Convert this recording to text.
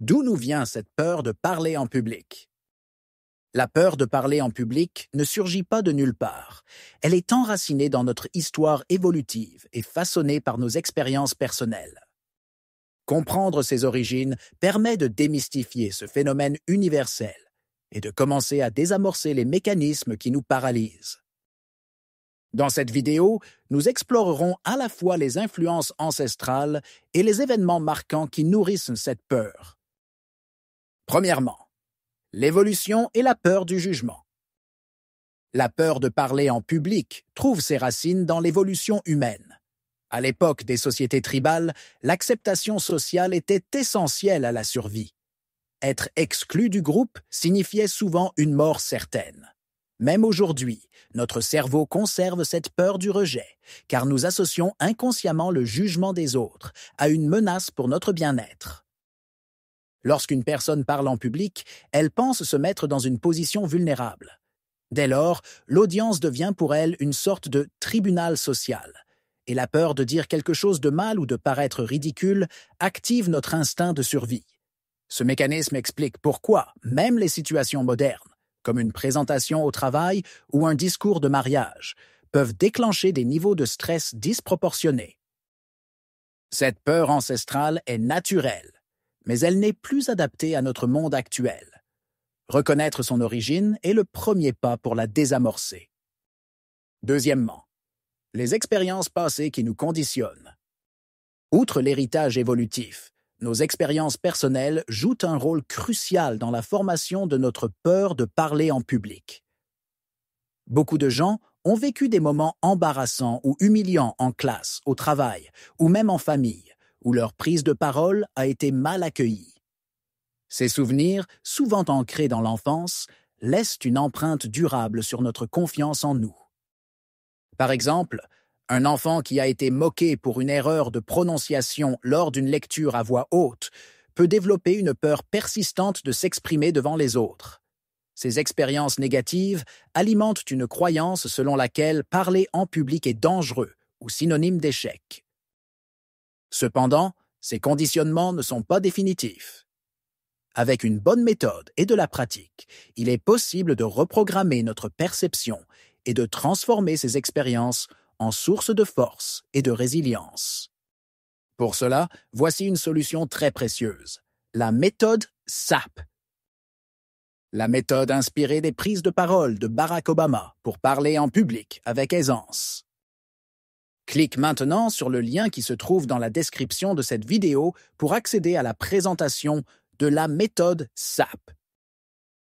D'où nous vient cette peur de parler en public? La peur de parler en public ne surgit pas de nulle part. Elle est enracinée dans notre histoire évolutive et façonnée par nos expériences personnelles. Comprendre ses origines permet de démystifier ce phénomène universel et de commencer à désamorcer les mécanismes qui nous paralysent. Dans cette vidéo, nous explorerons à la fois les influences ancestrales et les événements marquants qui nourrissent cette peur. Premièrement, l'évolution et la peur du jugement. La peur de parler en public trouve ses racines dans l'évolution humaine. À l'époque des sociétés tribales, l'acceptation sociale était essentielle à la survie. Être exclu du groupe signifiait souvent une mort certaine. Même aujourd'hui, notre cerveau conserve cette peur du rejet, car nous associons inconsciemment le jugement des autres à une menace pour notre bien-être. Lorsqu'une personne parle en public, elle pense se mettre dans une position vulnérable. Dès lors, l'audience devient pour elle une sorte de tribunal social, et la peur de dire quelque chose de mal ou de paraître ridicule active notre instinct de survie. Ce mécanisme explique pourquoi, même les situations modernes, comme une présentation au travail ou un discours de mariage, peuvent déclencher des niveaux de stress disproportionnés. Cette peur ancestrale est naturelle, mais elle n'est plus adaptée à notre monde actuel. Reconnaître son origine est le premier pas pour la désamorcer. Deuxièmement, les expériences passées qui nous conditionnent. Outre l'héritage évolutif, nos expériences personnelles jouent un rôle crucial dans la formation de notre peur de parler en public. Beaucoup de gens ont vécu des moments embarrassants ou humiliants en classe, au travail ou même en famille, où leur prise de parole a été mal accueillie. Ces souvenirs, souvent ancrés dans l'enfance, laissent une empreinte durable sur notre confiance en nous. Par exemple, un enfant qui a été moqué pour une erreur de prononciation lors d'une lecture à voix haute peut développer une peur persistante de s'exprimer devant les autres. Ces expériences négatives alimentent une croyance selon laquelle parler en public est dangereux ou synonyme d'échec. Cependant, ces conditionnements ne sont pas définitifs. Avec une bonne méthode et de la pratique, il est possible de reprogrammer notre perception et de transformer ces expériences en source de force et de résilience. Pour cela, voici une solution très précieuse, la méthode SAP. La méthode inspirée des prises de parole de Barack Obama pour parler en public avec aisance. Clique maintenant sur le lien qui se trouve dans la description de cette vidéo pour accéder à la présentation de la méthode SAP.